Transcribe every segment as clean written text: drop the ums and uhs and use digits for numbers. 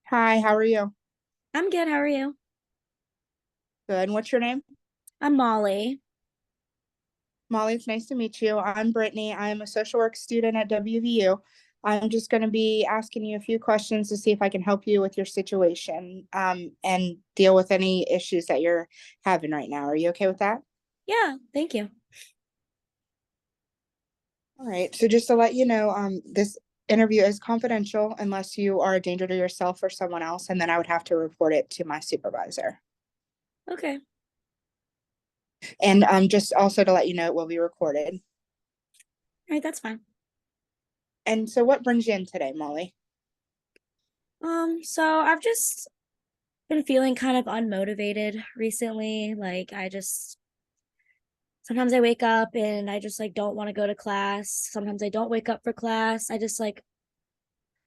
Hi, how are you? I'm good. How are you? Good. And what's your name? I'm Molly. Molly, it's nice to meet you. I'm Brittany. I'm a social work student at WVU. I'm just going to be asking you a few questions to see if I can help you with your situation and deal with any issues that you're having right now. Are you okay with that? Yeah, thank you. All right. So just to let you know, this interview is confidential unless you are a danger to yourself or someone else, and then I would have to report it to my supervisor. Okay. And just also to let you know, it will be recorded. All right, that's fine. And so, what brings you in today, Molly? So I've just been feeling kind of unmotivated recently. Like I just sometimes I wake up and I just like don't want to go to class. Sometimes I don't wake up for class. I just like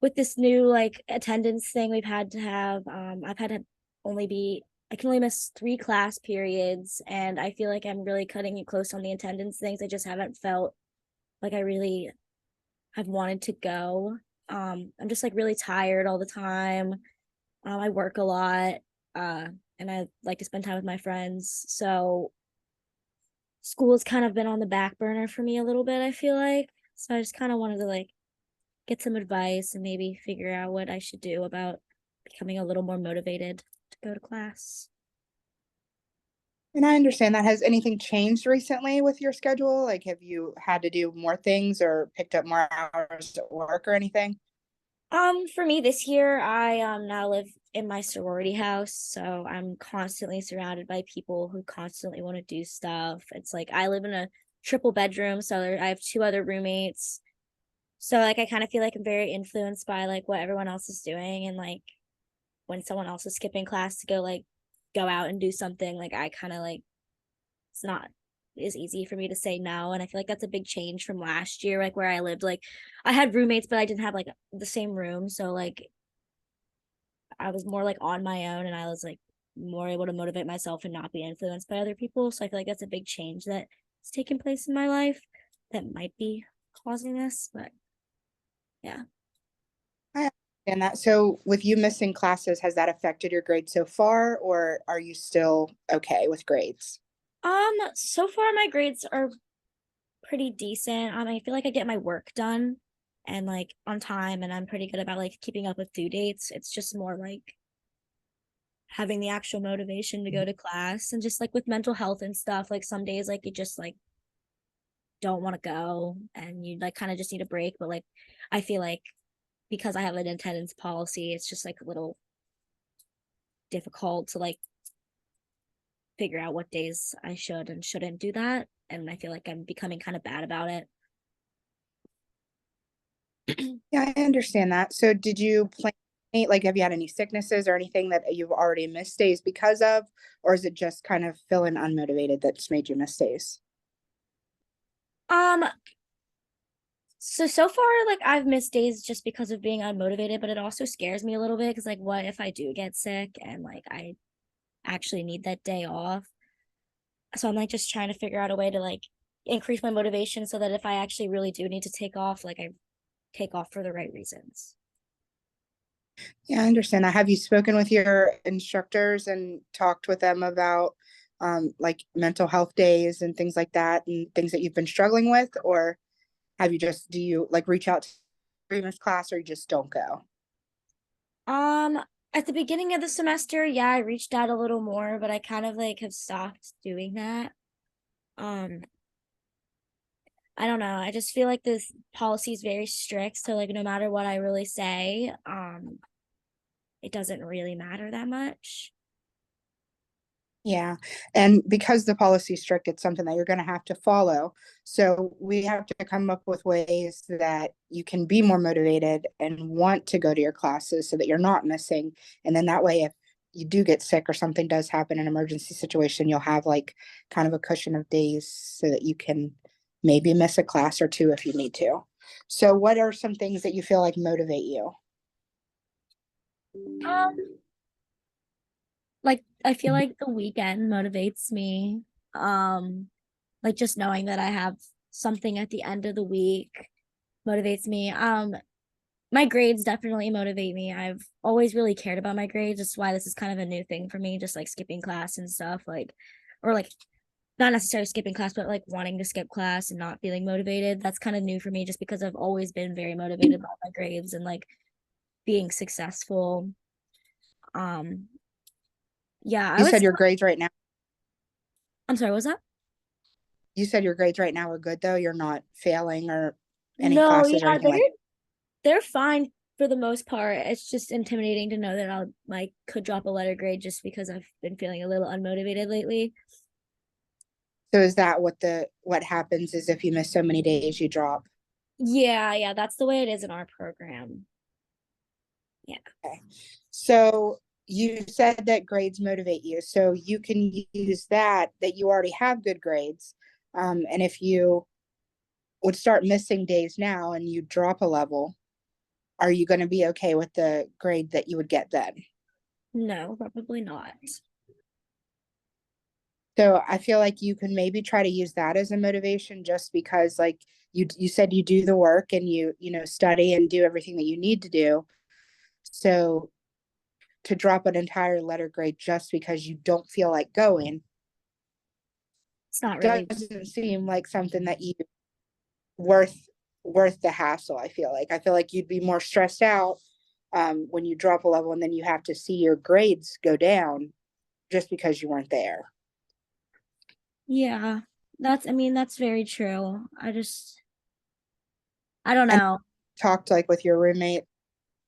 with this new like attendance thing we've had to have, I've had to only be I can only miss 3 class periods and I feel like I'm really cutting it close on the attendance things. I just haven't felt like I really have wanted to go. I'm just like really tired all the time. I work a lot, uh, and I like to spend time with my friends. So school has kind of been on the back burner for me a little bit, I feel like. So I just kind of wanted to like get some advice and maybe figure out what I should do about becoming a little more motivated to go to class. And I understand that. Has anything changed recently with your schedule? Like, have you had to do more things or picked up more hours at work or anything? For me this year, I now live in my sorority house, so I'm constantly surrounded by people who constantly want to do stuff. It's like I live in a triple bedroom, so I have 2 other roommates. So like I kind of feel like I'm very influenced by like what everyone else is doing, and like when someone else is skipping class to go out and do something, like I kind of like it's not as easy for me to say no. And I feel like that's a big change from last year, like where I lived. Like I had roommates, but I didn't have like the same room. So like I was more like on my own and I was like more able to motivate myself and not be influenced by other people. So I feel like that's a big change that has taken place in my life that might be causing this. But yeah. I understand that. So, with you missing classes, has that affected your grades so far, or are you still okay with grades? So far my grades are pretty decent. I feel like I get my work done and like on time and I'm pretty good about like keeping up with due dates. It's just more like having the actual motivation to go to class and just like with mental health and stuff, like some days like you just like don't want to go and you like kind of just need a break. But like I feel like because I have an attendance policy, it's just like a little difficult to like figure out what days I should and shouldn't do that. And I feel like I'm becoming kind of bad about it. Yeah, I understand that. So, did you plan, like, have you had any sicknesses or anything that you've already missed days because of, or is it just kind of feeling unmotivated that's made you miss days? um so far like I've missed days just because of being unmotivated, but it also scares me a little bit because like what if I do get sick and like I actually need that day off? So I'm like just trying to figure out a way to like increase my motivation so that if I actually really do need to take off, like I take off for the right reasons. Yeah, I understand that. Have you spoken with your instructors and talked with them about like mental health days and things like that and things that you've been struggling with? Or have you just, do you like reach out to previous class or you just don't go? Um, at the beginning of the semester, yeah, I reached out a little more, but I kind of like have stopped doing that. Um, I don't know. I just feel like this policy is very strict, so like no matter what I really say, it doesn't really matter that much. Yeah. And because the policy is strict, it's something that you're going to have to follow. So we have to come up with ways that you can be more motivated and want to go to your classes so that you're not missing. And then that way, if you do get sick or something does happen, an emergency situation, you'll have like kind of a cushion of days so that you can maybe miss a class or two if you need to. So what are some things that you feel like motivate you? Um, like I feel like the weekend motivates me. Um, like just knowing that I have something at the end of the week motivates me. my grades definitely motivate me. I've always really cared about my grades. That's why this is kind of a new thing for me, just like skipping class and stuff, like, or like not necessarily skipping class, but like wanting to skip class and not feeling motivated. That's kind of new for me just because I've always been very motivated by my grades and like being successful. Um, yeah, I You would, said your grades right now, I'm sorry, what was that? you said your grades right now are good though. You're not failing or any No, classes or yeah, anything like. they're fine for the most part. It's just intimidating to know that I'll like could drop a letter grade just because I've been feeling a little unmotivated lately. So is that what happens is if you miss so many days, you drop? Yeah, yeah, that's the way it is in our program. Yeah. Okay. So you said that grades motivate you. So you can use that you already have good grades. And if you would start missing days now and you drop a level, are you going to be okay with the grade that you would get then? No, probably not. So I feel like you can maybe try to use that as a motivation just because like you said you do the work and you study and do everything that you need to do. So to drop an entire letter grade just because you don't feel like going It's not really. doesn't seem like something that you worth worth the hassle. I feel like you'd be more stressed out when you drop a level and then you have to see your grades go down just because you weren't there. Yeah. I mean, that's very true. I don't And know. talked like with your roommate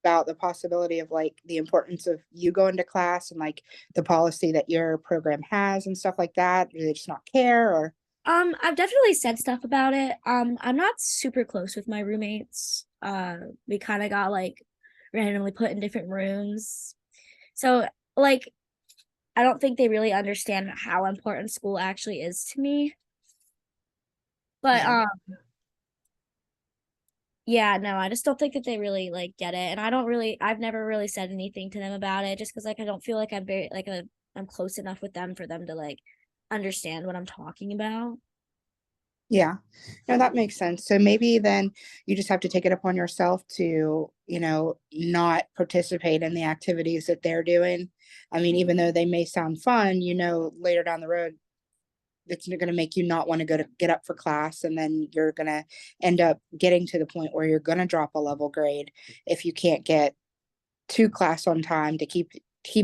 about the possibility of like the importance of you going to class and like the policy that your program has and stuff like that. Do they just not care or? I've definitely said stuff about it. I'm not super close with my roommates. We kind of got like randomly put in different rooms. So like I don't think they really understand how important school actually is to me. But Yeah. yeah, no, I just don't think that they really like get it. And I've never really said anything to them about it just because like I don't feel like I'm close enough with them for them to like understand what I'm talking about. Yeah. No, that makes sense. So maybe then you just have to take it upon yourself to not participate in the activities that they're doing. I mean, even though they may sound fun, later down the road, it's going to make you not want to get up for class. And then you're going to end up getting to the point where you're going to drop a level grade if you can't get to class on time to keep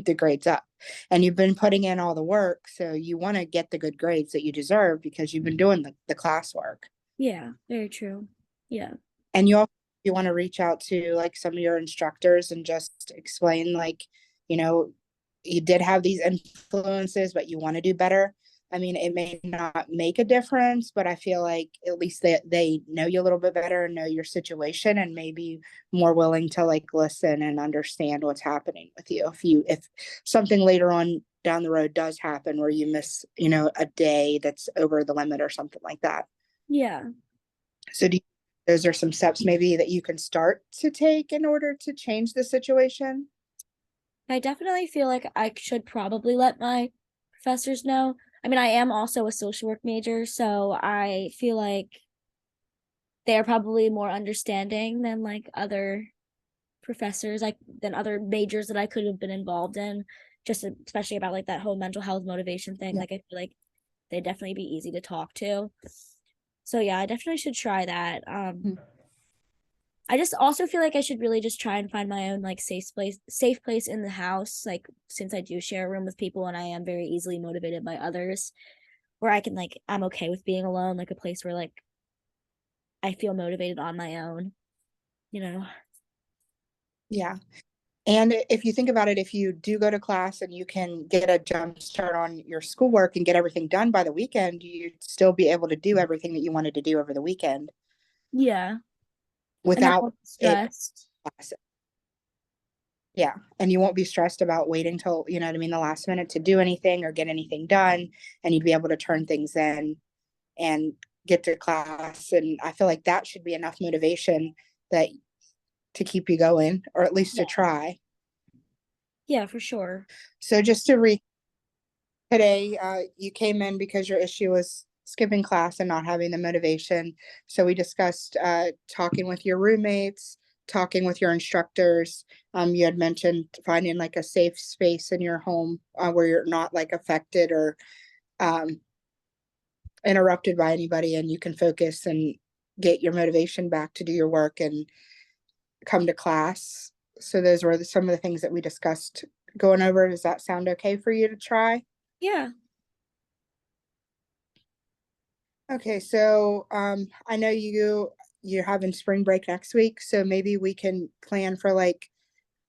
the grades up. And you've been putting in all the work, so you want to get the good grades that you deserve because you've been doing the classwork. Yeah, very true. Yeah. And you want to reach out to like some of your instructors and just explain like, you know, you did have these influences, but you want to do better. I mean, it may not make a difference, but I feel like at least they know you a little bit better and know your situation and maybe more willing to like listen and understand what's happening with you. If something later on down the road does happen where you miss, a day that's over the limit or something like that. Yeah. So those are some steps maybe that you can start to take in order to change the situation. I definitely feel like I should probably let my professors know. I mean, I am also a social work major, so I feel like they're probably more understanding than like other professors, like than other majors that I could have been involved in, just especially about like that whole mental health motivation thing. Yeah. Like I feel like they'd definitely be easy to talk to. So yeah, I definitely should try that. I just also feel like I should really just try and find my own like safe place in the house. Like since I do share a room with people and I am very easily motivated by others, where I can like I'm okay with being alone, like a place where like I feel motivated on my own, you know. Yeah. And if you think about it, if you do go to class and you can get a jump start on your schoolwork and get everything done by the weekend, you'd still be able to do everything that you wanted to do over the weekend Yeah. And then I without won't be it. stressed. Yeah. And you won't be stressed about waiting till, you know what I mean, the last minute to do anything or get anything done. And you'd be able to turn things in and get to class. And I feel like that should be enough motivation that to keep you going, or at least to Yeah. try. Yeah, for sure. So just to today, you came in because your issue was skipping class and not having the motivation. So we discussed talking with your roommates, talking with your instructors. You had mentioned finding like a safe space in your home where you're not like affected or um, interrupted by anybody, and you can focus and get your motivation back to do your work and come to class. So those were some of the things that we discussed going over. Does that sound okay for you to try? Yeah. Okay, so I know you're having spring break next week, so maybe we can plan for like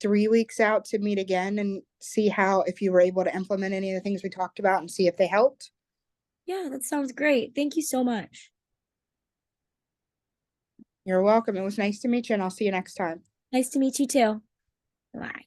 3 weeks out to meet again and see how if you were able to implement any of the things we talked about and see if they helped. Yeah, that sounds great. Thank you so much. You're welcome. It was nice to meet you, and I'll see you next time. Nice to meet you too. Bye.